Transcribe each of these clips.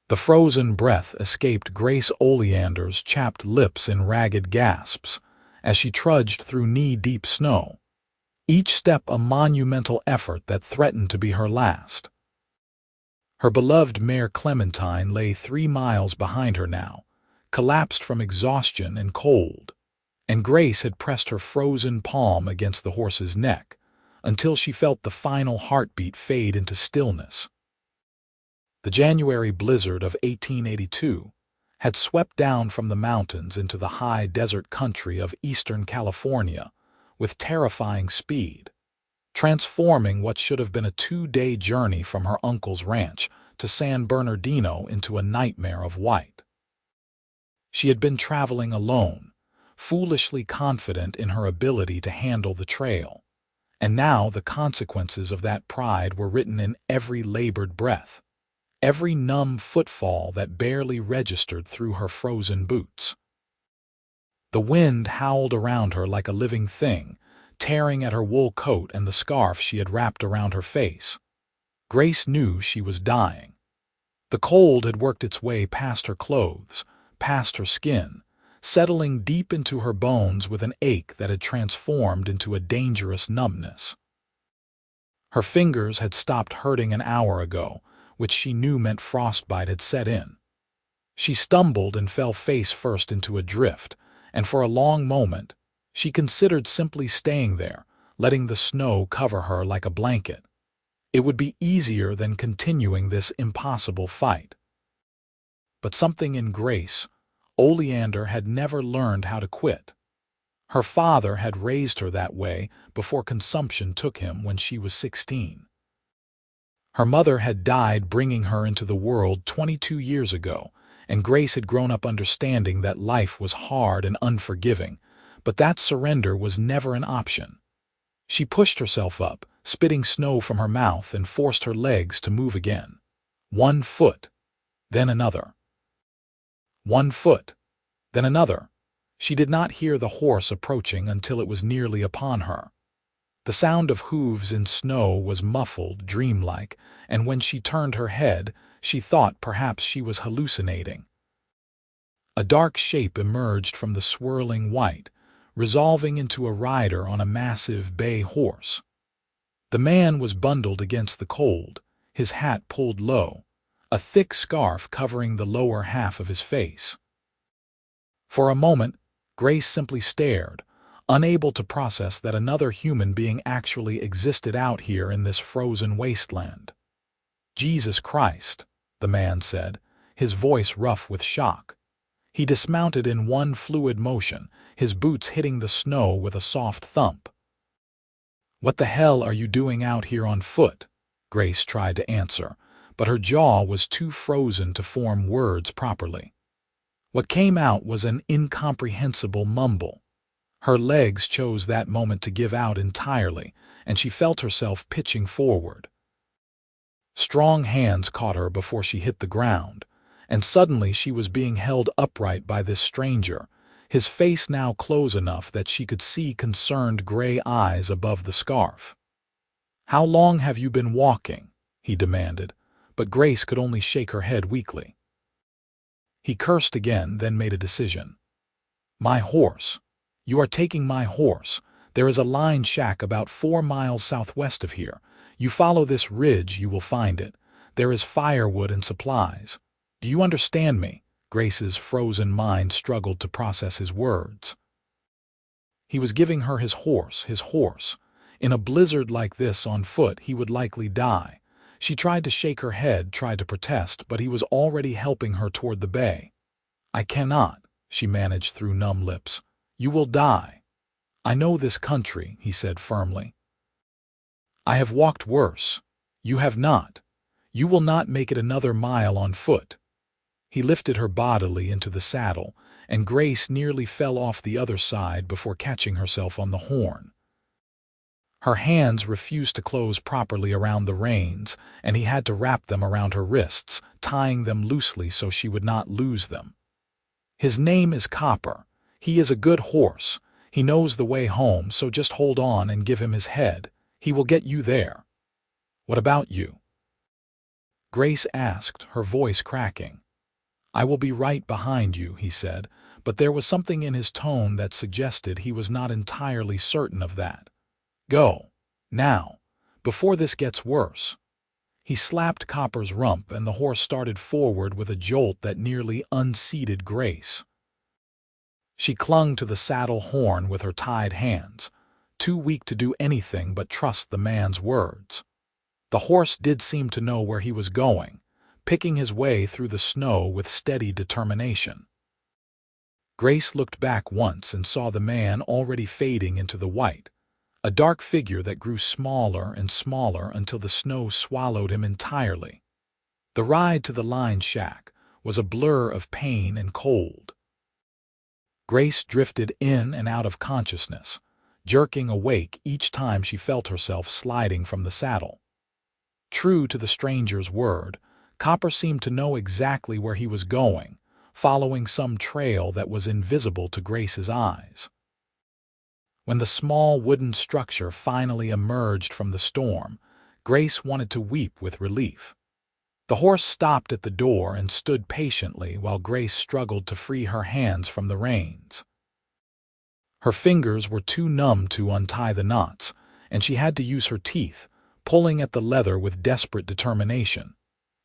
The frozen breath escaped Grace Oleander's chapped lips in ragged gasps as she trudged through knee-deep snow, each step a monumental effort that threatened to be her last. Her beloved mare Clementine lay 3 miles behind her now, collapsed from exhaustion and cold, and Grace had pressed her frozen palm against the horse's neck until she felt the final heartbeat fade into stillness. The January blizzard of 1882 had swept down from the mountains into the high desert country of eastern California with terrifying speed, transforming what should have been a 2-day journey from her uncle's ranch to San Bernardino into a nightmare of white. She had been traveling alone, foolishly confident in her ability to handle the trail, and now the consequences of that pride were written in every labored breath, every numb footfall that barely registered through her frozen boots. The wind howled around her like a living thing, tearing at her wool coat and the scarf she had wrapped around her face. Grace knew she was dying. The cold had worked its way past her clothes, past her skin, settling deep into her bones with an ache that had transformed into a dangerous numbness. Her fingers had stopped hurting an hour ago, which she knew meant frostbite had set in. She stumbled and fell face first into a drift, and for a long moment she considered simply staying there, letting the snow cover her like a blanket. It would be easier than continuing this impossible fight. But something in Grace Oleander had never learned how to quit. Her father had raised her that way before consumption took him when she was 16. Her mother had died bringing her into the world 22 years ago, and Grace had grown up understanding that life was hard and unforgiving, but that surrender was never an option. She pushed herself up, spitting snow from her mouth, and forced her legs to move again. 1 foot, then another. 1 foot, then another. She did not hear the horse approaching until it was nearly upon her. The sound of hooves in snow was muffled, dreamlike, and when she turned her head, she thought perhaps she was hallucinating. A dark shape emerged from the swirling white, resolving into a rider on a massive bay horse. The man was bundled against the cold, his hat pulled low, a thick scarf covering the lower half of his face. For a moment, Grace simply stared, unable to process that another human being actually existed out here in this frozen wasteland. "Jesus Christ," the man said, his voice rough with shock. He dismounted in one fluid motion, his boots hitting the snow with a soft thump. "What the hell are you doing out here on foot?" Grace tried to answer, but her jaw was too frozen to form words properly. What came out was an incomprehensible mumble. Her legs chose that moment to give out entirely, and she felt herself pitching forward. Strong hands caught her before she hit the ground, and suddenly she was being held upright by this stranger, his face now close enough that she could see concerned gray eyes above the scarf. "How long have you been walking?" he demanded, but Grace could only shake her head weakly. He cursed again, then made a decision. "My horse. You are taking my horse. There is a line shack about 4 miles southwest of here. You follow this ridge, you will find it. There is firewood and supplies. Do you understand me?" Grace's frozen mind struggled to process his words. He was giving her his horse, his horse. In a blizzard like this on foot, he would likely die. She tried to shake her head, tried to protest, but he was already helping her toward the bay. "I cannot," she managed through numb lips. "You will die." "I know this country," he said firmly. "I have walked worse. You have not. You will not make it another mile on foot." He lifted her bodily into the saddle, and Grace nearly fell off the other side before catching herself on the horn. Her hands refused to close properly around the reins, and he had to wrap them around her wrists, tying them loosely so she would not lose them. "His name is Copper. He is a good horse. He knows the way home, so just hold on and give him his head. He will get you there." "What about you?" Grace asked, her voice cracking. "I will be right behind you," he said, but there was something in his tone that suggested he was not entirely certain of that. "Go. Now. Before this gets worse." He slapped Copper's rump, and the horse started forward with a jolt that nearly unseated Grace. She clung to the saddle horn with her tied hands, too weak to do anything but trust the man's words. The horse did seem to know where he was going, picking his way through the snow with steady determination. Grace looked back once and saw the man already fading into the white, a dark figure that grew smaller and smaller until the snow swallowed him entirely. The ride to the line shack was a blur of pain and cold. Grace drifted in and out of consciousness, jerking awake each time she felt herself sliding from the saddle. True to the stranger's word, Copper seemed to know exactly where he was going, following some trail that was invisible to Grace's eyes. When the small wooden structure finally emerged from the storm, Grace wanted to weep with relief. The horse stopped at the door and stood patiently while Grace struggled to free her hands from the reins. Her fingers were too numb to untie the knots, and she had to use her teeth, pulling at the leather with desperate determination.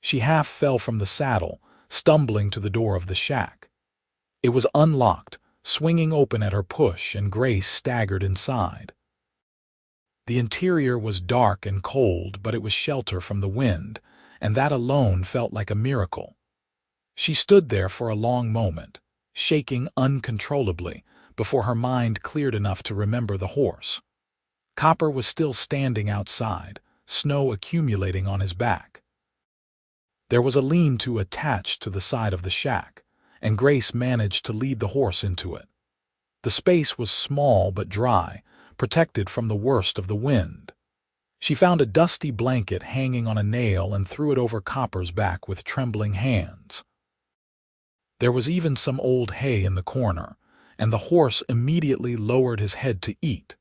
She half fell from the saddle, stumbling to the door of the shack. It was unlocked, swinging open at her push, and Grace staggered inside. The interior was dark and cold, but it was shelter from the wind, and that alone felt like a miracle. She stood there for a long moment, shaking uncontrollably, before her mind cleared enough to remember the horse. Copper was still standing outside, snow accumulating on his back. There was a lean-to attached to the side of the shack, and Grace managed to lead the horse into it. The space was small but dry, protected from the worst of the wind. She found a dusty blanket hanging on a nail and threw it over Copper's back with trembling hands. There was even some old hay in the corner, and the horse immediately lowered his head to eat.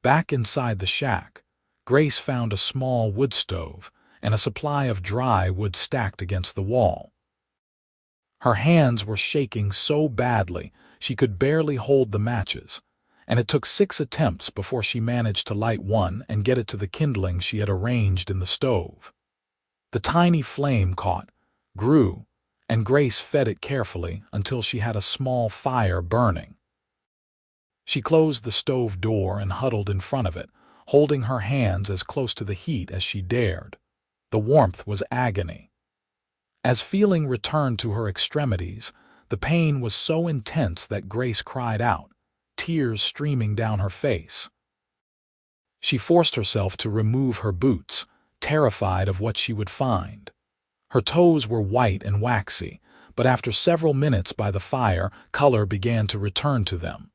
Back inside the shack, Grace found a small wood stove and a supply of dry wood stacked against the wall. Her hands were shaking so badly she could barely hold the matches, and it took 6 attempts before she managed to light one and get it to the kindling she had arranged in the stove. The tiny flame caught, grew, and Grace fed it carefully until she had a small fire burning. She closed the stove door and huddled in front of it, holding her hands as close to the heat as she dared. The warmth was agony. As feeling returned to her extremities, the pain was so intense that Grace cried out, tears streaming down her face. She forced herself to remove her boots, terrified of what she would find. Her toes were white and waxy, but after several minutes by the fire, color began to return to them.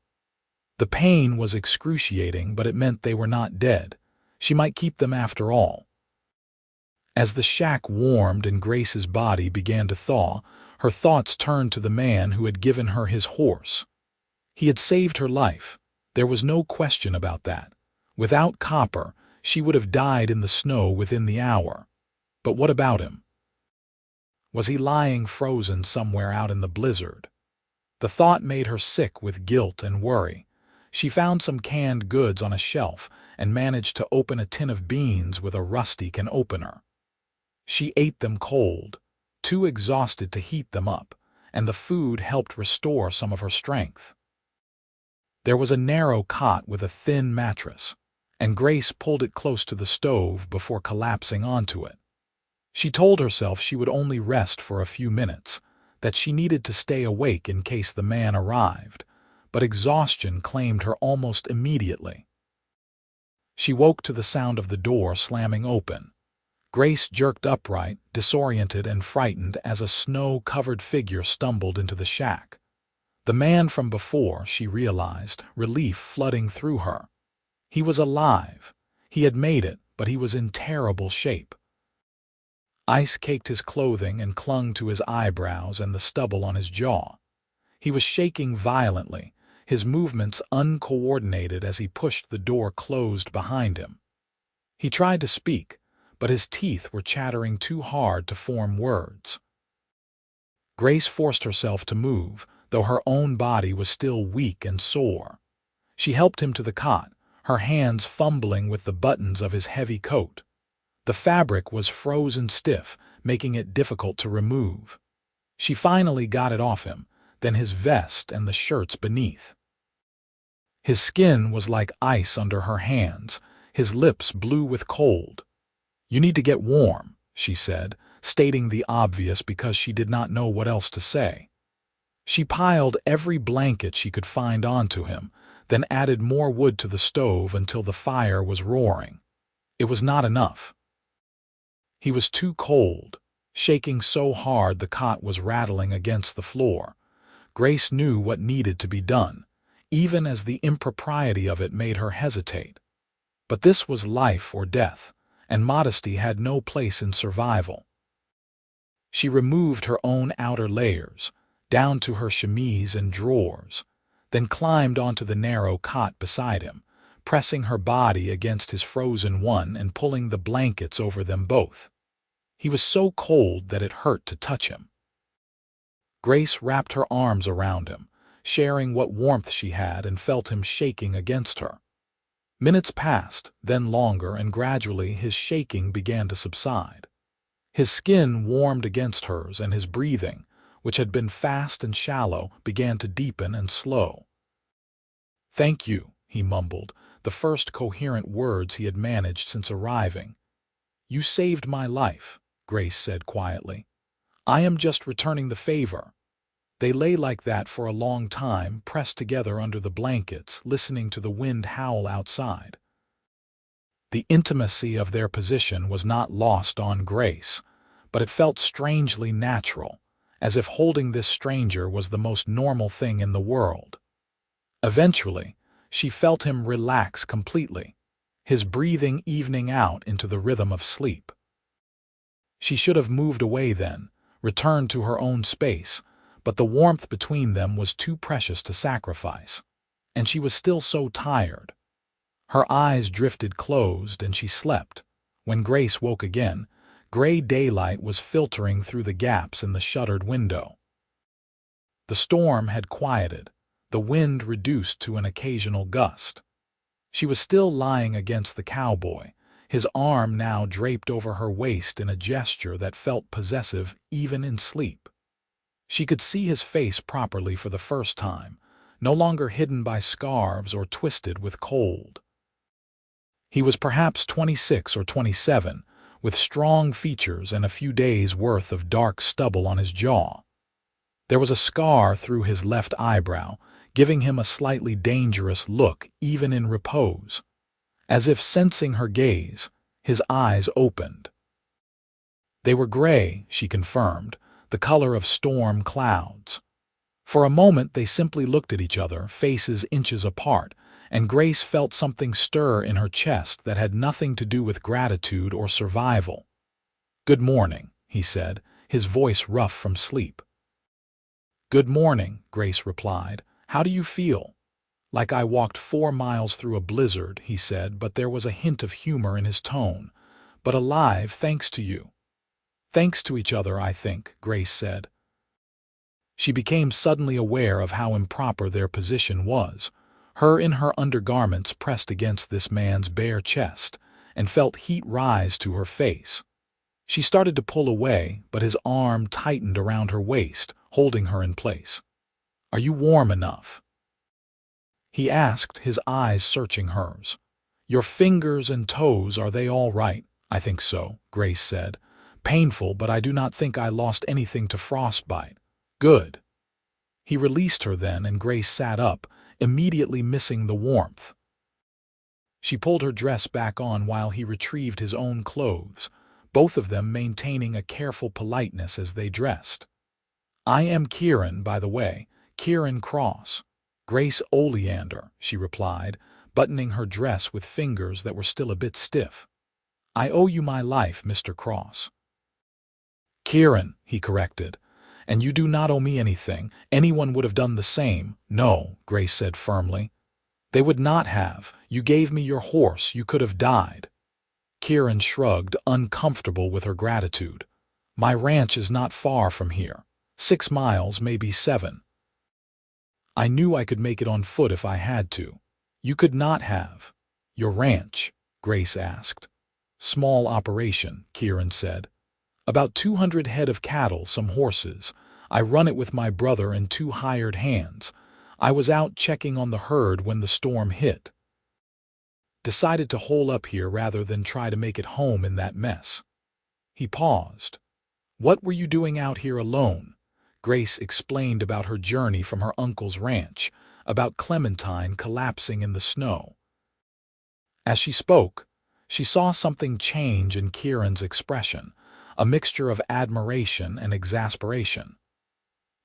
The pain was excruciating, but it meant they were not dead. She might keep them after all. As the shack warmed and Grace's body began to thaw, her thoughts turned to the man who had given her his horse. He had saved her life. There was no question about that. Without Copper, she would have died in the snow within the hour. But what about him? Was he lying frozen somewhere out in the blizzard? The thought made her sick with guilt and worry. She found some canned goods on a shelf and managed to open a tin of beans with a rusty can opener. She ate them cold, too exhausted to heat them up, and the food helped restore some of her strength. There was a narrow cot with a thin mattress, and Grace pulled it close to the stove before collapsing onto it. She told herself she would only rest for a few minutes, that she needed to stay awake in case the man arrived, but exhaustion claimed her almost immediately. She woke to the sound of the door slamming open. Grace jerked upright, disoriented and frightened as a snow-covered figure stumbled into the shack. The man from before, she realized, relief flooding through her. He was alive. He had made it, but he was in terrible shape. Ice caked his clothing and clung to his eyebrows and the stubble on his jaw. He was shaking violently, his movements uncoordinated as he pushed the door closed behind him. He tried to speak, but his teeth were chattering too hard to form words. Grace forced herself to move, though her own body was still weak and sore. She helped him to the cot, her hands fumbling with the buttons of his heavy coat. The fabric was frozen stiff, making it difficult to remove. She finally got it off him, then his vest and the shirts beneath. His skin was like ice under her hands, his lips blue with cold. "You need to get warm," she said, stating the obvious because she did not know what else to say. She piled every blanket she could find onto him, then added more wood to the stove until the fire was roaring. It was not enough. He was too cold, shaking so hard the cot was rattling against the floor. Grace knew what needed to be done, even as the impropriety of it made her hesitate. But this was life or death, and modesty had no place in survival. She removed her own outer layers, down to her chemise and drawers, then climbed onto the narrow cot beside him, pressing her body against his frozen one and pulling the blankets over them both. He was so cold that it hurt to touch him. Grace wrapped her arms around him, sharing what warmth she had, and felt him shaking against her. Minutes passed, then longer, and gradually his shaking began to subside. His skin warmed against hers, and his breathing, which had been fast and shallow, began to deepen and slow. "Thank you," he mumbled, the first coherent words he had managed since arriving. "You saved my life," Grace said quietly. "I am just returning the favor." They lay like that for a long time, pressed together under the blankets, listening to the wind howl outside. The intimacy of their position was not lost on Grace, but it felt strangely natural, as if holding this stranger was the most normal thing in the world. Eventually, she felt him relax completely, his breathing evening out into the rhythm of sleep. She should have moved away then, returned to her own space, but the warmth between them was too precious to sacrifice, and she was still so tired. Her eyes drifted closed and she slept. When Grace woke again, gray daylight was filtering through the gaps in the shuttered window. The storm had quieted, the wind reduced to an occasional gust. She was still lying against the cowboy, his arm now draped over her waist in a gesture that felt possessive even in sleep. She could see his face properly for the first time, no longer hidden by scarves or twisted with cold. He was perhaps 26 or 27, with strong features and a few days' worth of dark stubble on his jaw. There was a scar through his left eyebrow, giving him a slightly dangerous look even in repose. As if sensing her gaze, his eyes opened. They were gray, she confirmed, the color of storm clouds. For a moment they simply looked at each other, faces inches apart, and Grace felt something stir in her chest that had nothing to do with gratitude or survival. "Good morning," he said, his voice rough from sleep. "Good morning," Grace replied. "How do you feel?" "Like I walked 4 miles through a blizzard," he said, but there was a hint of humor in his tone. "But alive, thanks to you." "Thanks to each other, I think," Grace said. She became suddenly aware of how improper their position was, her in her undergarments pressed against this man's bare chest, and felt heat rise to her face. She started to pull away, but his arm tightened around her waist, holding her in place. "Are you warm enough?" he asked, his eyes searching hers. "Your fingers and toes, are they all right?" "I think so," Grace said. "Painful, but I do not think I lost anything to frostbite." "Good." He released her then, and Grace sat up, immediately missing the warmth. She pulled her dress back on while he retrieved his own clothes, both of them maintaining a careful politeness as they dressed. "I am Kieran, by the way, Kieran Cross." "Grace Oleander," she replied, buttoning her dress with fingers that were still a bit stiff. "I owe you my life, Mr. Cross." "Kieran," he corrected. "And you do not owe me anything. Anyone would have done the same." "No," Grace said firmly. "They would not have. You gave me your horse. You could have died." Kieran shrugged, uncomfortable with her gratitude. My ranch is not far from here. 6 miles, maybe 7. I knew I could make it on foot if I had to. You could not have. Your ranch? Grace asked. Small operation, Kieran said. About 200 head of cattle, some horses. I run it with my brother and 2 hired hands. I was out checking on the herd when the storm hit. Decided to hole up here rather than try to make it home in that mess. He paused. What were you doing out here alone? Grace explained about her journey from her uncle's ranch, about Clementine collapsing in the snow. As she spoke, she saw something change in Kieran's expression, a mixture of admiration and exasperation.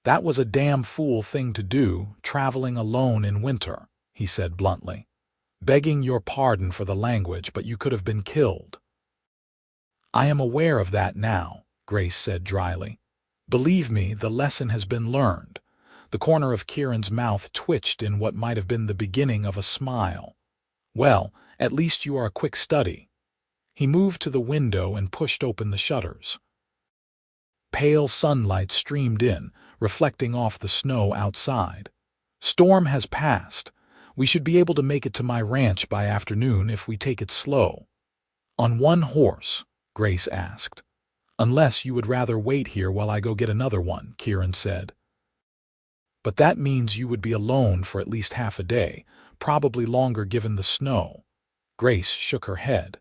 That was a damn fool thing to do, traveling alone in winter, he said bluntly. Begging your pardon for the language, but you could have been killed. I am aware of that now, Grace said dryly. Believe me, the lesson has been learned. The corner of Kieran's mouth twitched in what might have been the beginning of a smile. Well, at least you are a quick study. He moved to the window and pushed open the shutters. Pale sunlight streamed in, reflecting off the snow outside. Storm has passed. We should be able to make it to my ranch by afternoon if we take it slow. On one horse? Grace asked. Unless you would rather wait here while I go get another one, Kieran said. But that means you would be alone for at least half a day, probably longer given the snow. Grace shook her head.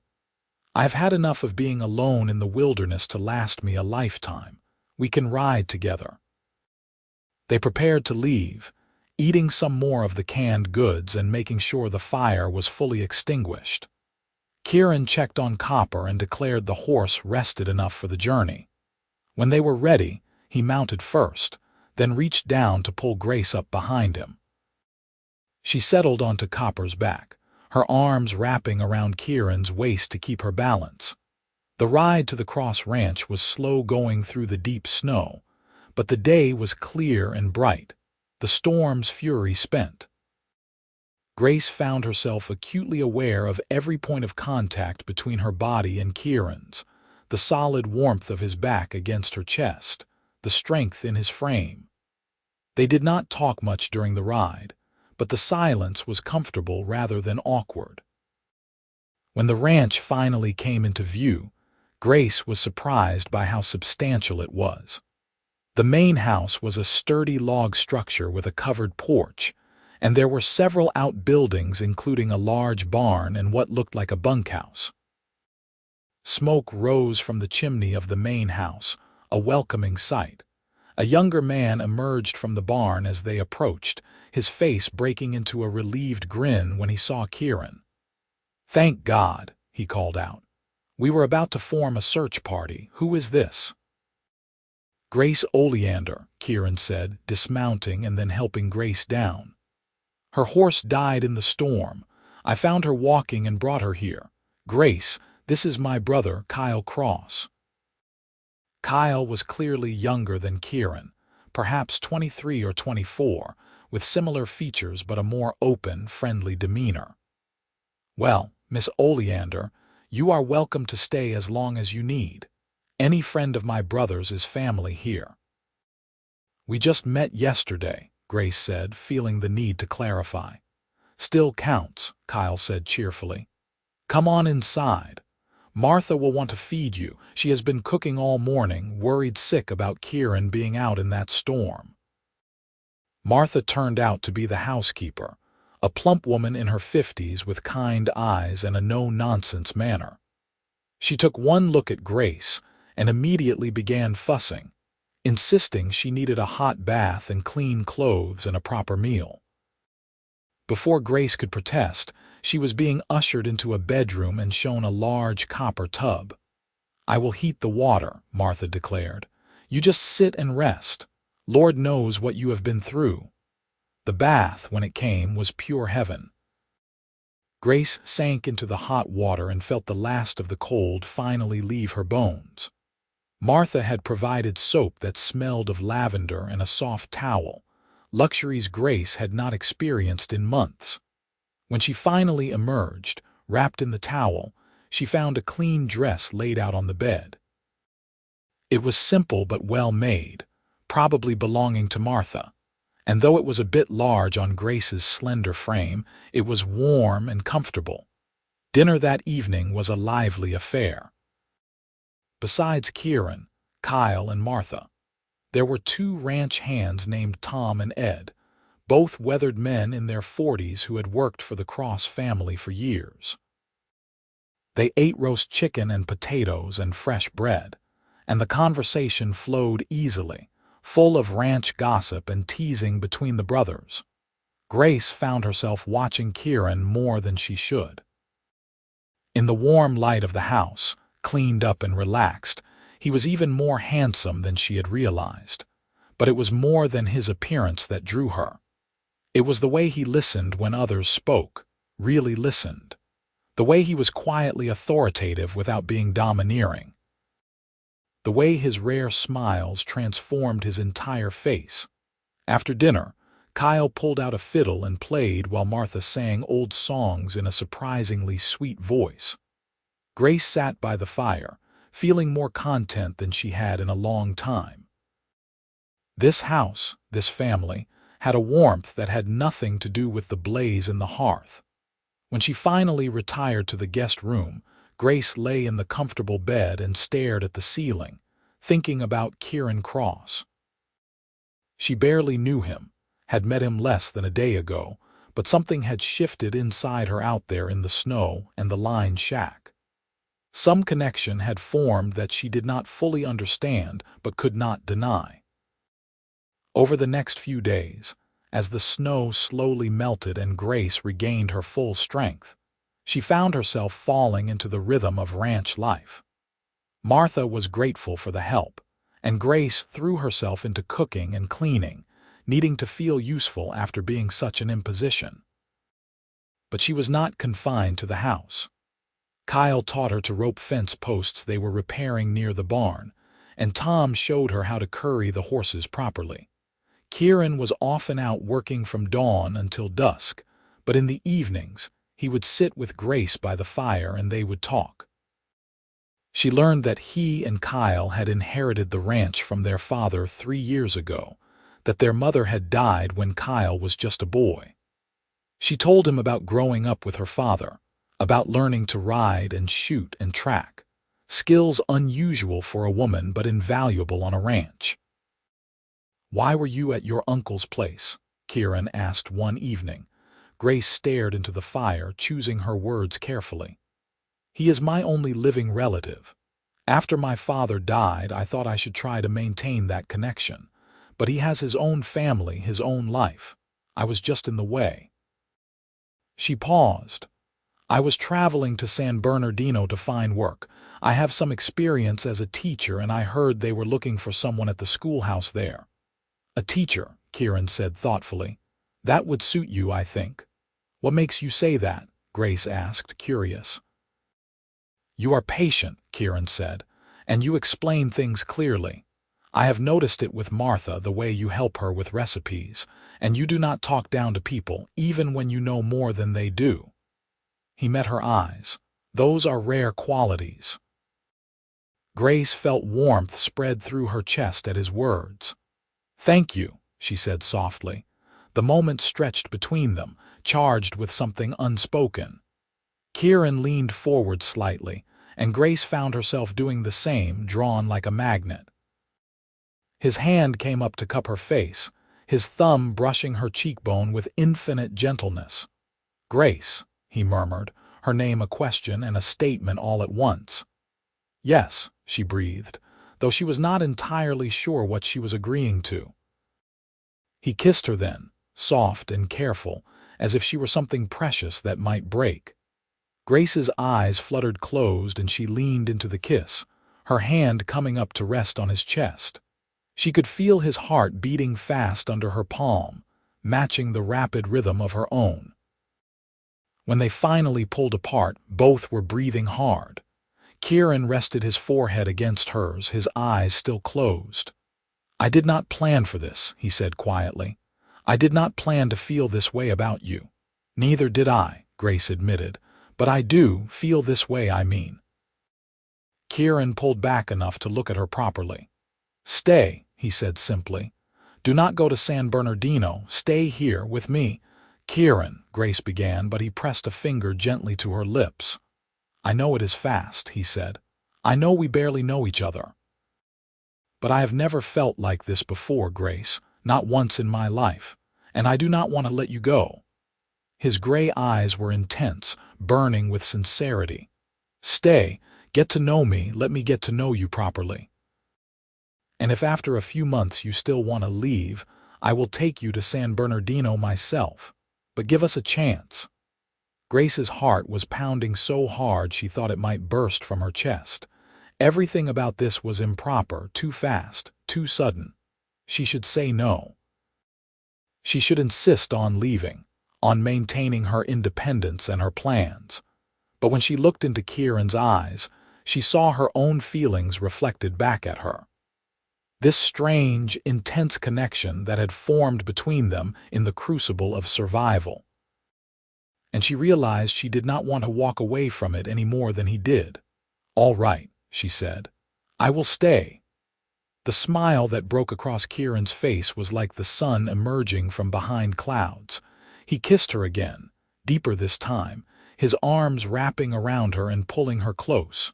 I've had enough of being alone in the wilderness to last me a lifetime. We can ride together. They prepared to leave, eating some more of the canned goods and making sure the fire was fully extinguished. Kieran checked on Copper and declared the horse rested enough for the journey. When they were ready, he mounted first, then reached down to pull Grace up behind him. She settled onto Copper's back, her arms wrapping around Kieran's waist to keep her balance. The ride to the Cross Ranch was slow going through the deep snow, but the day was clear and bright, the storm's fury spent. Grace found herself acutely aware of every point of contact between her body and Kieran's, the solid warmth of his back against her chest, the strength in his frame. They did not talk much during the ride, but the silence was comfortable rather than awkward. When the ranch finally came into view, Grace was surprised by how substantial it was. The main house was a sturdy log structure with a covered porch, and there were several outbuildings including a large barn and what looked like a bunkhouse. Smoke rose from the chimney of the main house, a welcoming sight. A younger man emerged from the barn as they approached, his face breaking into a relieved grin when he saw Kieran. Thank God, he called out. We were about to form a search party. Who is this? Grace Oleander, Kieran said, dismounting and then helping Grace down. Her horse died in the storm. I found her walking and brought her here. Grace, this is my brother, Kyle Cross. Kyle was clearly younger than Kieran, perhaps 23 or 24, with similar features but a more open, friendly demeanor. Well, Miss Oleander, you are welcome to stay as long as you need. Any friend of my brother's is family here. We just met yesterday, Grace said, feeling the need to clarify. Still counts, Kyle said cheerfully. Come on inside. Martha will want to feed you. She has been cooking all morning, worried sick about Kieran being out in that storm. Martha turned out to be the housekeeper, a plump woman in her 50s with kind eyes and a no-nonsense manner. She took one look at Grace and immediately began fussing, insisting she needed a hot bath and clean clothes and a proper meal. Before Grace could protest, she was being ushered into a bedroom and shown a large copper tub. I will heat the water, Martha declared. You just sit and rest. Lord knows what you have been through. The bath, when it came, was pure heaven. Grace sank into the hot water and felt the last of the cold finally leave her bones. Martha had provided soap that smelled of lavender and a soft towel, luxuries Grace had not experienced in months. When she finally emerged, wrapped in the towel, she found a clean dress laid out on the bed. It was simple but well made, probably belonging to Martha, and though it was a bit large on Grace's slender frame, it was warm and comfortable. Dinner that evening was a lively affair. Besides Kieran, Kyle, and Martha, there were two ranch hands named Tom and Ed, both weathered men in their 40s who had worked for the Cross family for years. They ate roast chicken and potatoes and fresh bread, and the conversation flowed easily, full of ranch gossip and teasing between the brothers. Grace found herself watching Kieran more than she should. In the warm light of the house, cleaned up and relaxed, he was even more handsome than she had realized. But it was more than his appearance that drew her. It was the way he listened when others spoke, really listened. The way he was quietly authoritative without being domineering. The way his rare smiles transformed his entire face. After dinner, Kyle pulled out a fiddle and played while Martha sang old songs in a surprisingly sweet voice. Grace sat by the fire, feeling more content than she had in a long time. This house, this family, had a warmth that had nothing to do with the blaze in the hearth. When she finally retired to the guest room, Grace lay in the comfortable bed and stared at the ceiling, thinking about Kieran Cross. She barely knew him, had met him less than a day ago, but something had shifted inside her out there in the snow and the lined shack. Some connection had formed that she did not fully understand but could not deny. Over the next few days, as the snow slowly melted and Grace regained her full strength, she found herself falling into the rhythm of ranch life. Martha was grateful for the help, and Grace threw herself into cooking and cleaning, needing to feel useful after being such an imposition. But she was not confined to the house. Kyle taught her to rope fence posts they were repairing near the barn, and Tom showed her how to curry the horses properly. Kieran was often out working from dawn until dusk, but in the evenings, he would sit with Grace by the fire and they would talk. She learned that he and Kyle had inherited the ranch from their father 3 years ago, that their mother had died when Kyle was just a boy. She told him about growing up with her father, about learning to ride and shoot and track, skills unusual for a woman but invaluable on a ranch. "Why were you at your uncle's place?" Kieran asked one evening. Grace stared into the fire, choosing her words carefully. "He is my only living relative. After my father died, I thought I should try to maintain that connection. But he has his own family, his own life. I was just in the way." She paused. "I was traveling to San Bernardino to find work. I have some experience as a teacher, and I heard they were looking for someone at the schoolhouse there." "A teacher," Kieran said thoughtfully. "That would suit you, I think." "What makes you say that?" Grace asked, curious. "You are patient," Kieran said, "and you explain things clearly. I have noticed it with Martha, the way you help her with recipes, and you do not talk down to people, even when you know more than they do." He met her eyes. "Those are rare qualities." Grace felt warmth spread through her chest at his words. "Thank you," she said softly. The moment stretched between them, charged with something unspoken. Kieran leaned forward slightly, and Grace found herself doing the same, drawn like a magnet. His hand came up to cup her face, his thumb brushing her cheekbone with infinite gentleness. "Grace," he murmured, her name a question and a statement all at once. "Yes," she breathed, though she was not entirely sure what she was agreeing to. He kissed her then, soft and careful, as if she were something precious that might break. Grace's eyes fluttered closed and she leaned into the kiss, her hand coming up to rest on his chest. She could feel his heart beating fast under her palm, matching the rapid rhythm of her own. When they finally pulled apart, both were breathing hard. Kieran rested his forehead against hers, his eyes still closed. "I did not plan for this," he said quietly. "I did not plan to feel this way about you." "Neither did I," Grace admitted, But I do feel this way, I mean. Kieran pulled back enough to look at her properly. Stay, he said simply. Do not go to San Bernardino. Stay here with me. Kieran, Grace began, but he pressed a finger gently to her lips. I know it is fast, he said. I know we barely know each other. But I have never felt like this before, Grace, not once in my life, and I do not want to let you go. His gray eyes were intense, burning with sincerity. Stay, get to know me, let me get to know you properly. And if after a few months you still want to leave, I will take you to San Bernardino myself. But give us a chance. Grace's heart was pounding so hard she thought it might burst from her chest. Everything about this was improper, too fast, too sudden. She should say no. She should insist on leaving, on maintaining her independence and her plans. But when she looked into Kieran's eyes, she saw her own feelings reflected back at her. This strange, intense connection that had formed between them in the crucible of survival. And she realized she did not want to walk away from it any more than he did. All right, she said. I will stay. The smile that broke across Kieran's face was like the sun emerging from behind clouds. He kissed her again, deeper this time, his arms wrapping around her and pulling her close.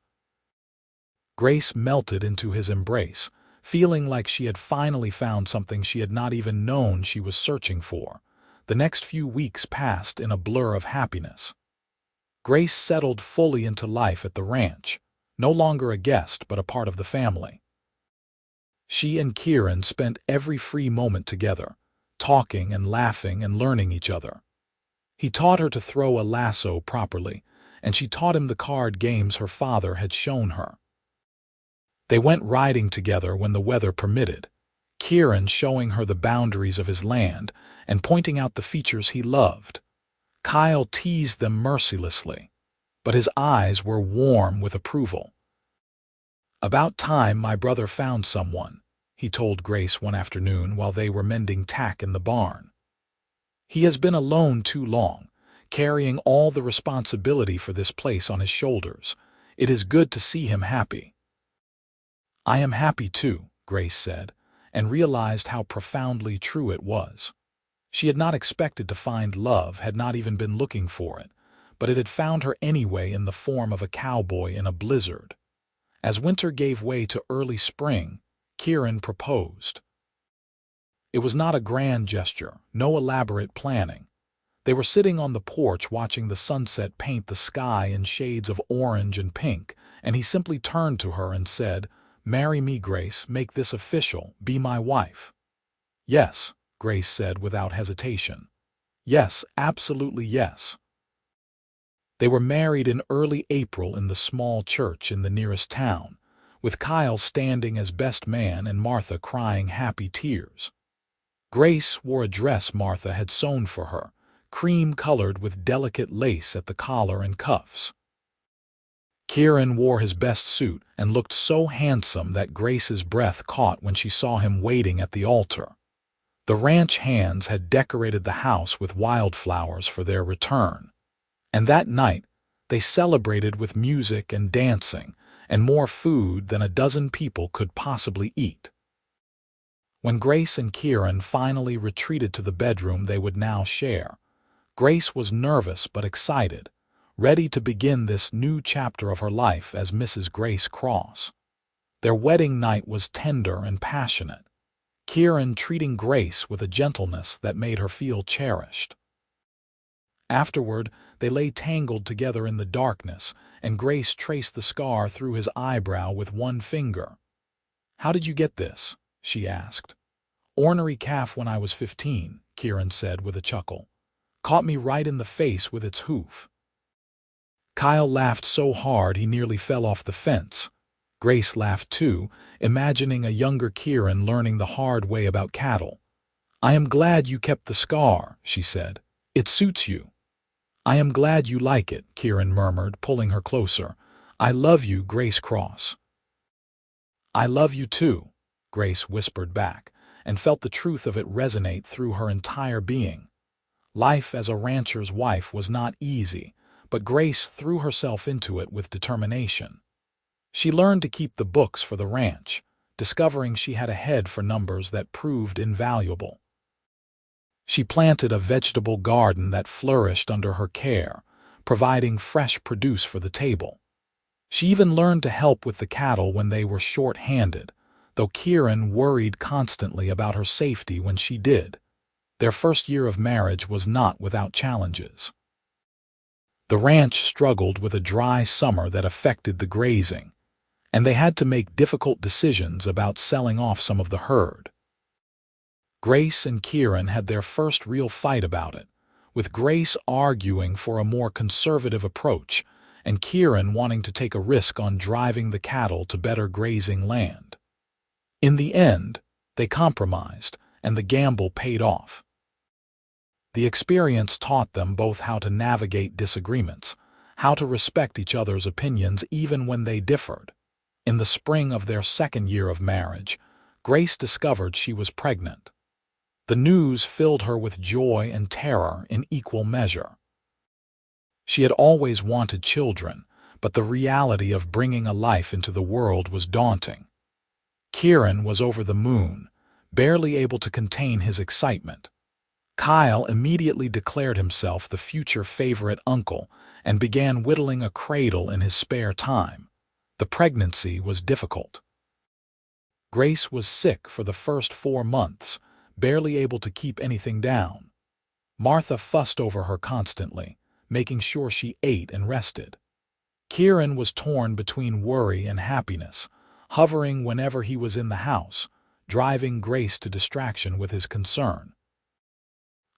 Grace melted into his embrace, feeling like she had finally found something she had not even known she was searching for. The next few weeks passed in a blur of happiness. Grace settled fully into life at the ranch, no longer a guest but a part of the family. She and Kieran spent every free moment together, talking and laughing and learning each other. He taught her to throw a lasso properly, and she taught him the card games her father had shown her. They went riding together when the weather permitted, Kieran showing her the boundaries of his land and pointing out the features he loved. Kyle teased them mercilessly, but his eyes were warm with approval. About time my brother found someone, he told Grace one afternoon while they were mending tack in the barn. He has been alone too long, carrying all the responsibility for this place on his shoulders. It is good to see him happy. I am happy too, Grace said, and realized how profoundly true it was. She had not expected to find love, had not even been looking for it, but it had found her anyway in the form of a cowboy in a blizzard. As winter gave way to early spring, Kieran proposed. It was not a grand gesture, no elaborate planning. They were sitting on the porch watching the sunset paint the sky in shades of orange and pink, and he simply turned to her and said, "Marry me, Grace, make this official, be my wife." "Yes," Grace said without hesitation. "Yes, absolutely yes." They were married in early April in the small church in the nearest town, with Kyle standing as best man and Martha crying happy tears. Grace wore a dress Martha had sewn for her, cream-colored with delicate lace at the collar and cuffs. Kieran wore his best suit and looked so handsome that Grace's breath caught when she saw him waiting at the altar. The ranch hands had decorated the house with wildflowers for their return, and that night they celebrated with music and dancing and more food than a dozen people could possibly eat. When Grace and Kieran finally retreated to the bedroom they would now share, Grace was nervous but excited, ready to begin this new chapter of her life as Mrs. Grace Cross. Their wedding night was tender and passionate, Kieran treating Grace with a gentleness that made her feel cherished. Afterward, they lay tangled together in the darkness, and Grace traced the scar through his eyebrow with one finger. "How did you get this?" she asked. "Ornery calf when I was 15, Kieran said with a chuckle. "Caught me right in the face with its hoof." Kyle laughed so hard he nearly fell off the fence. Grace laughed too, imagining a younger Kieran learning the hard way about cattle. "I am glad you kept the scar," she said. "It suits you." "I am glad you like it," Kieran murmured, pulling her closer. "I love you, Grace Cross." "I love you too," Grace whispered back, and felt the truth of it resonate through her entire being. Life as a rancher's wife was not easy, but Grace threw herself into it with determination. She learned to keep the books for the ranch, discovering she had a head for numbers that proved invaluable. She planted a vegetable garden that flourished under her care, providing fresh produce for the table. She even learned to help with the cattle when they were short-handed, though Kieran worried constantly about her safety when she did. Their first year of marriage was not without challenges. The ranch struggled with a dry summer that affected the grazing, and they had to make difficult decisions about selling off some of the herd. Grace and Kieran had their first real fight about it, with Grace arguing for a more conservative approach and Kieran wanting to take a risk on driving the cattle to better grazing land. In the end, they compromised, and the gamble paid off. The experience taught them both how to navigate disagreements, how to respect each other's opinions even when they differed. In the spring of their second year of marriage, Grace discovered she was pregnant. The news filled her with joy and terror in equal measure. She had always wanted children, but the reality of bringing a life into the world was daunting. Kieran was over the moon, barely able to contain his excitement. Kyle immediately declared himself the future favorite uncle and began whittling a cradle in his spare time. The pregnancy was difficult. Grace was sick for the first 4 months, barely able to keep anything down. Martha fussed over her constantly, making sure she ate and rested. Kieran was torn between worry and happiness, hovering whenever he was in the house, driving Grace to distraction with his concern.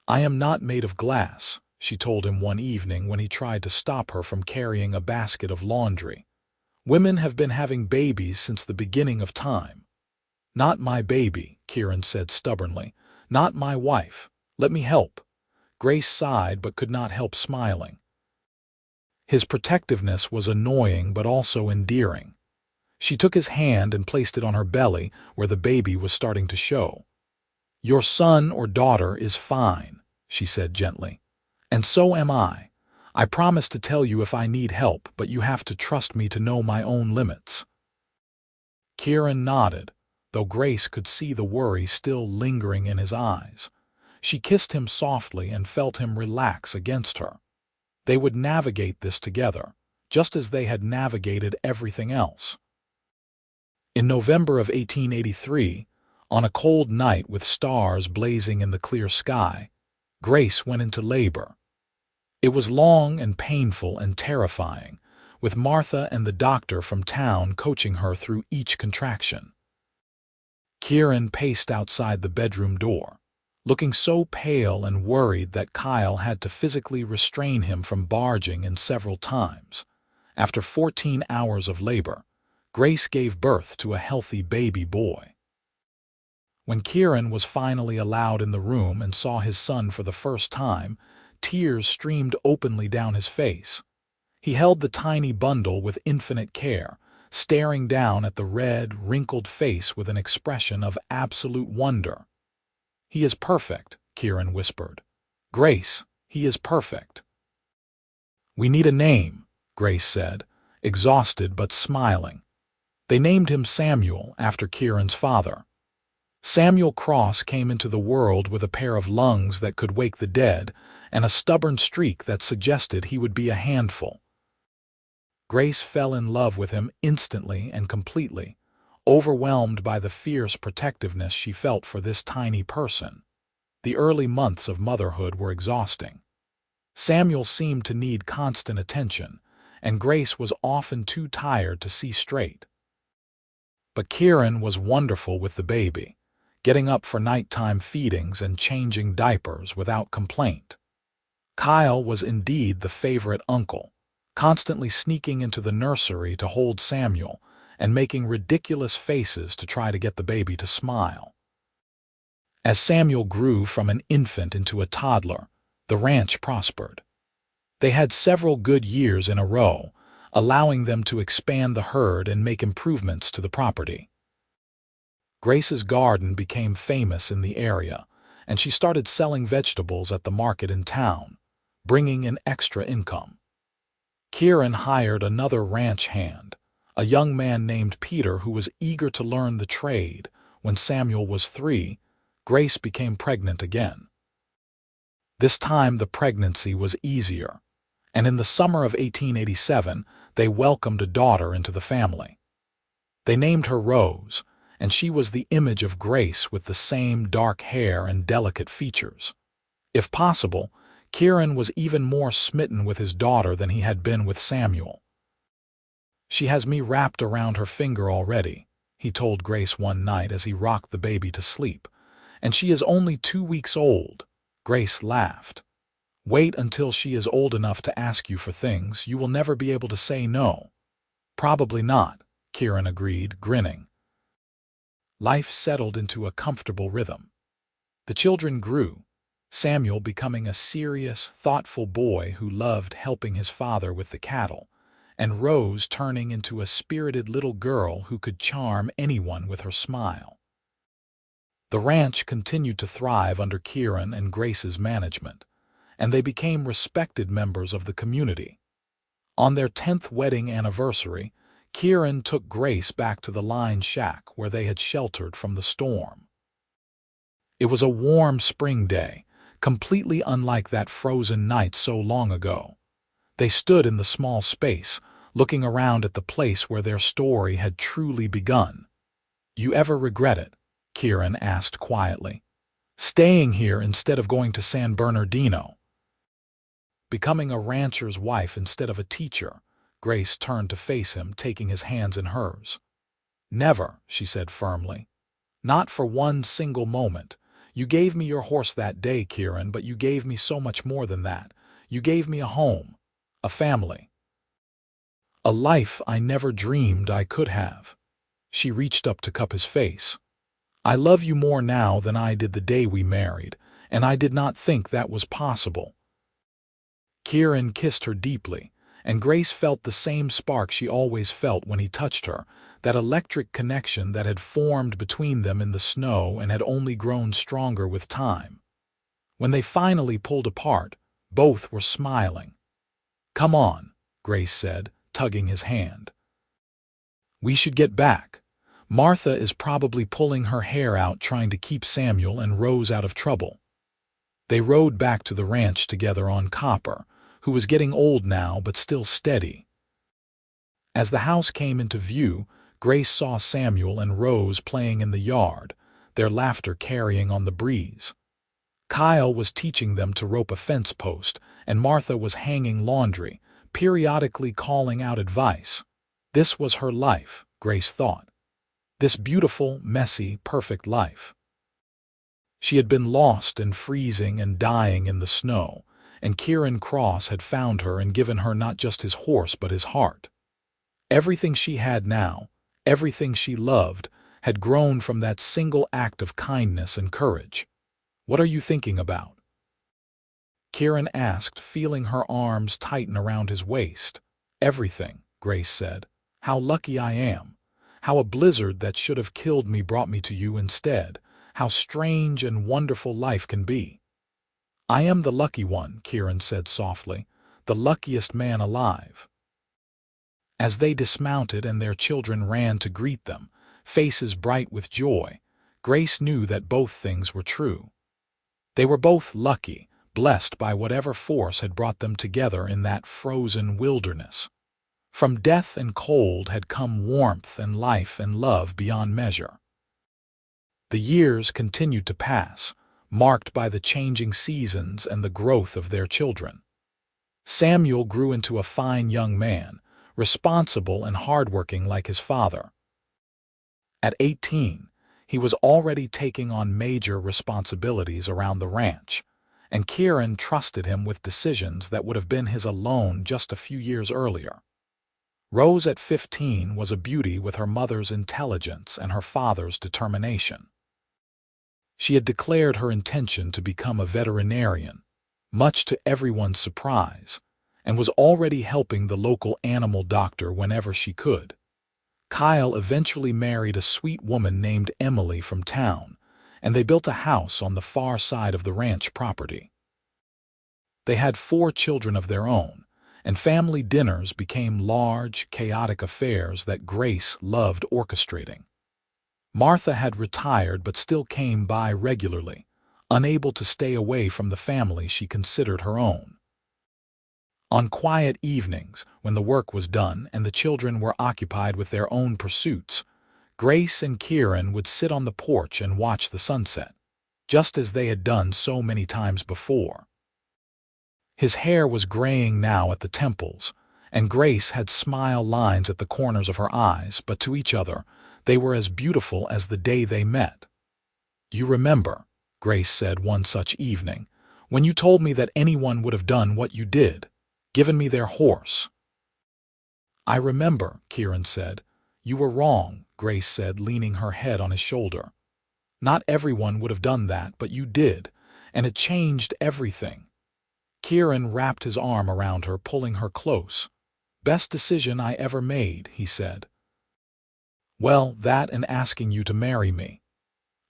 "I am not made of glass," she told him one evening when he tried to stop her from carrying a basket of laundry. "Women have been having babies since the beginning of time." "Not my baby," Kieran said stubbornly. "Not my wife. Let me help." Grace sighed but could not help smiling. His protectiveness was annoying but also endearing. She took his hand and placed it on her belly where the baby was starting to show. "Your son or daughter is fine," she said gently. "And so am I. I promise to tell you if I need help, but you have to trust me to know my own limits." Kieran nodded, though Grace could see the worry still lingering in his eyes. She kissed him softly and felt him relax against her. They would navigate this together, just as they had navigated everything else. In November of 1883, on a cold night with stars blazing in the clear sky, Grace went into labor. It was long and painful and terrifying, with Martha and the doctor from town coaching her through each contraction. Kieran paced outside the bedroom door, looking so pale and worried that Kyle had to physically restrain him from barging in several times. After 14 hours of labor, Grace gave birth to a healthy baby boy. When Kieran was finally allowed in the room and saw his son for the first time, tears streamed openly down his face. He held the tiny bundle with infinite care, staring down at the red, wrinkled face with an expression of absolute wonder. "He is perfect," Kieran whispered. "Grace, he is perfect." "We need a name," Grace said, exhausted but smiling. They named him Samuel after Kieran's father. Samuel Cross came into the world with a pair of lungs that could wake the dead and a stubborn streak that suggested he would be a handful. Grace fell in love with him instantly and completely, overwhelmed by the fierce protectiveness she felt for this tiny person. The early months of motherhood were exhausting. Samuel seemed to need constant attention, and Grace was often too tired to see straight. But Kieran was wonderful with the baby, getting up for nighttime feedings and changing diapers without complaint. Kyle was indeed the favorite uncle, constantly sneaking into the nursery to hold Samuel and making ridiculous faces to try to get the baby to smile. As Samuel grew from an infant into a toddler, the ranch prospered. They had several good years in a row, allowing them to expand the herd and make improvements to the property. Grace's garden became famous in the area, and she started selling vegetables at the market in town, bringing in extra income. Kieran hired another ranch hand, a young man named Peter who was eager to learn the trade. When Samuel was 3, Grace became pregnant again. This time the pregnancy was easier, and in the summer of 1887 they welcomed a daughter into the family. They named her Rose, and she was the image of Grace with the same dark hair and delicate features. If possible, Kieran was even more smitten with his daughter than he had been with Samuel. "She has me wrapped around her finger already," he told Grace one night as he rocked the baby to sleep. "And she is only 2 weeks old." Grace laughed. "Wait until she is old enough to ask you for things. You will never be able to say no." "Probably not," Kieran agreed, grinning. Life settled into a comfortable rhythm. The children grew, Samuel becoming a serious, thoughtful boy who loved helping his father with the cattle, and Rose turning into a spirited little girl who could charm anyone with her smile. The ranch continued to thrive under Kieran and Grace's management, and they became respected members of the community. On their 10th wedding anniversary, Kieran took Grace back to the line shack where they had sheltered from the storm. It was a warm spring day, completely unlike that frozen night so long ago. They stood in the small space, looking around at the place where their story had truly begun. "You ever regret it?" Kieran asked quietly. "Staying here instead of going to San Bernardino? Becoming a rancher's wife instead of a teacher?" Grace turned to face him, taking his hands in hers. "Never," she said firmly. "Not for one single moment. You gave me your horse that day, Kieran, but you gave me so much more than that. You gave me a home, a family, a life I never dreamed I could have." She reached up to cup his face. "I love you more now than I did the day we married, and I did not think that was possible." Kieran kissed her deeply, and Grace felt the same spark she always felt when he touched her, that electric connection that had formed between them in the snow and had only grown stronger with time. When they finally pulled apart, both were smiling. "Come on," Grace said, tugging his hand. "We should get back. Martha is probably pulling her hair out trying to keep Samuel and Rose out of trouble." They rode back to the ranch together on Copper, who was getting old now but still steady. As the house came into view, Grace saw Samuel and Rose playing in the yard, their laughter carrying on the breeze. Kyle was teaching them to rope a fence post, and Martha was hanging laundry, periodically calling out advice. This was her life, Grace thought. This beautiful, messy, perfect life. She had been lost and freezing and dying in the snow, and Kieran Cross had found her and given her not just his horse but his heart. Everything she had now, everything she loved, had grown from that single act of kindness and courage. "What are you thinking about?" Kieran asked, feeling her arms tighten around his waist. "Everything," Grace said. "How lucky I am. How a blizzard that should have killed me brought me to you instead. How strange and wonderful life can be." "I am the lucky one," Kieran said softly. "The luckiest man alive." As they dismounted and their children ran to greet them, faces bright with joy, Grace knew that both things were true. They were both lucky, blessed by whatever force had brought them together in that frozen wilderness. From death and cold had come warmth and life and love beyond measure. The years continued to pass, marked by the changing seasons and the growth of their children. Samuel grew into a fine young man, responsible and hardworking like his father. At 18, he was already taking on major responsibilities around the ranch, and Kieran trusted him with decisions that would have been his alone just a few years earlier. Rose at 15 was a beauty with her mother's intelligence and her father's determination. She had declared her intention to become a veterinarian, much to everyone's surprise, and was already helping the local animal doctor whenever she could. Kyle eventually married a sweet woman named Emily from town, and they built a house on the far side of the ranch property. They had 4 children of their own, and family dinners became large, chaotic affairs that Grace loved orchestrating. Martha had retired but still came by regularly, unable to stay away from the family she considered her own. On quiet evenings, when the work was done and the children were occupied with their own pursuits, Grace and Kieran would sit on the porch and watch the sunset, just as they had done so many times before. His hair was graying now at the temples, and Grace had smile lines at the corners of her eyes, but to each other they were as beautiful as the day they met. "You remember," Grace said one such evening, "when you told me that anyone would have done what you did, given me their horse." "I remember," Kieran said. "You were wrong," Grace said, leaning her head on his shoulder. "Not everyone would have done that, but you did, and it changed everything." Kieran wrapped his arm around her, pulling her close. "Best decision I ever made," he said. "Well, that and asking you to marry me."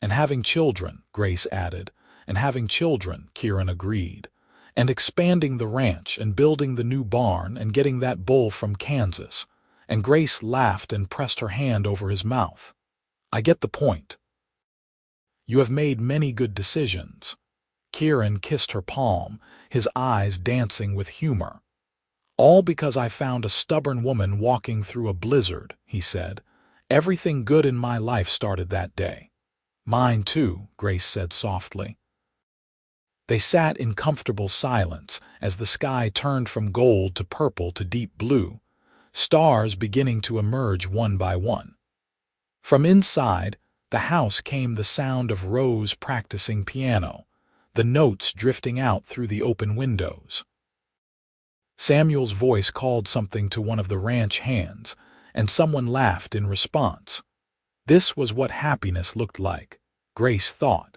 "And having children," Grace added. "And having children," Kieran agreed. "And expanding the ranch and building the new barn and getting that bull from Kansas." And Grace laughed and pressed her hand over his mouth. "I get the point. You have made many good decisions." Kieran kissed her palm, his eyes dancing with humor. "All because I found a stubborn woman walking through a blizzard," he said. "Everything good in my life started that day." "Mine too," Grace said softly. They sat in comfortable silence as the sky turned from gold to purple to deep blue, stars beginning to emerge one by one. From inside the house came the sound of Rose practicing piano, the notes drifting out through the open windows. Samuel's voice called something to one of the ranch hands, and someone laughed in response. This was what happiness looked like, Grace thought.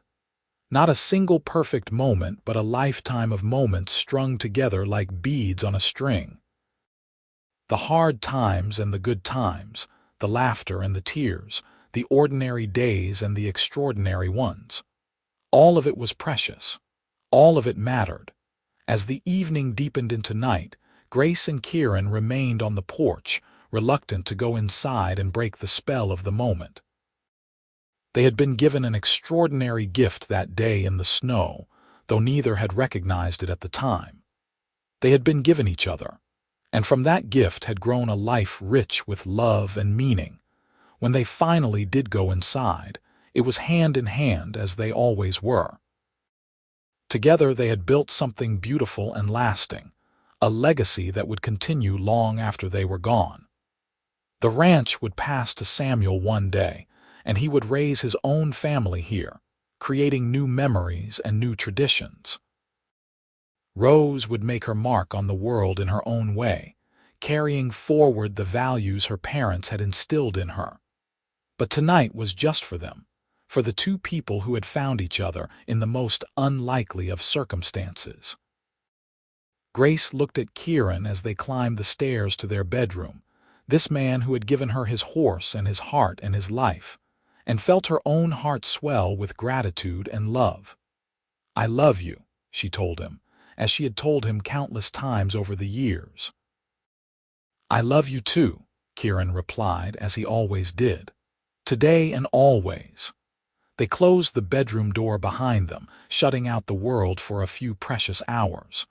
Not a single perfect moment, but a lifetime of moments strung together like beads on a string. The hard times and the good times, the laughter and the tears, the ordinary days and the extraordinary ones. All of it was precious. All of it mattered. As the evening deepened into night, Grace and Kieran remained on the porch, reluctant to go inside and break the spell of the moment. They had been given an extraordinary gift that day in the snow, though neither had recognized it at the time. They had been given each other, and from that gift had grown a life rich with love and meaning. When they finally did go inside, it was hand in hand as they always were. Together they had built something beautiful and lasting, a legacy that would continue long after they were gone. The ranch would pass to Samuel one day, and he would raise his own family here, creating new memories and new traditions. Rose would make her mark on the world in her own way, carrying forward the values her parents had instilled in her. But tonight was just for them, for the two people who had found each other in the most unlikely of circumstances. Grace looked at Kieran as they climbed the stairs to their bedroom, this man who had given her his horse and his heart and his life, and felt her own heart swell with gratitude and love. "I love you," she told him, as she had told him countless times over the years. "I love you too," Kieran replied, as he always did. "Today and always." They closed the bedroom door behind them, shutting out the world for a few precious hours.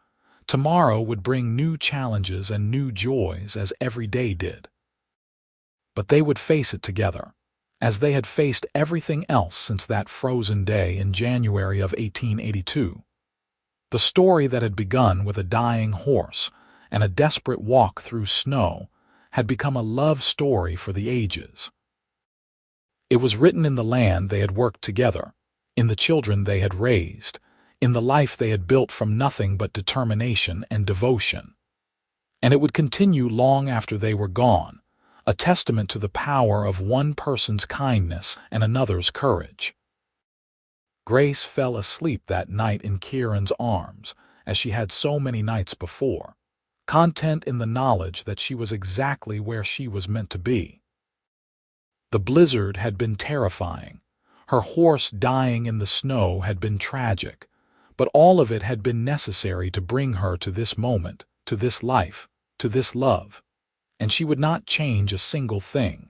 Tomorrow would bring new challenges and new joys as every day did. But they would face it together, as they had faced everything else since that frozen day in January of 1882. The story that had begun with a dying horse and a desperate walk through snow had become a love story for the ages. It was written in the land they had worked together, in the children they had raised, in the life they had built from nothing but determination and devotion. And it would continue long after they were gone, a testament to the power of one person's kindness and another's courage. Grace fell asleep that night in Kieran's arms, as she had so many nights before, content in the knowledge that she was exactly where she was meant to be. The blizzard had been terrifying. Her horse dying in the snow had been tragic, but all of it had been necessary to bring her to this moment, to this life. to this love, and she would not change a single thing.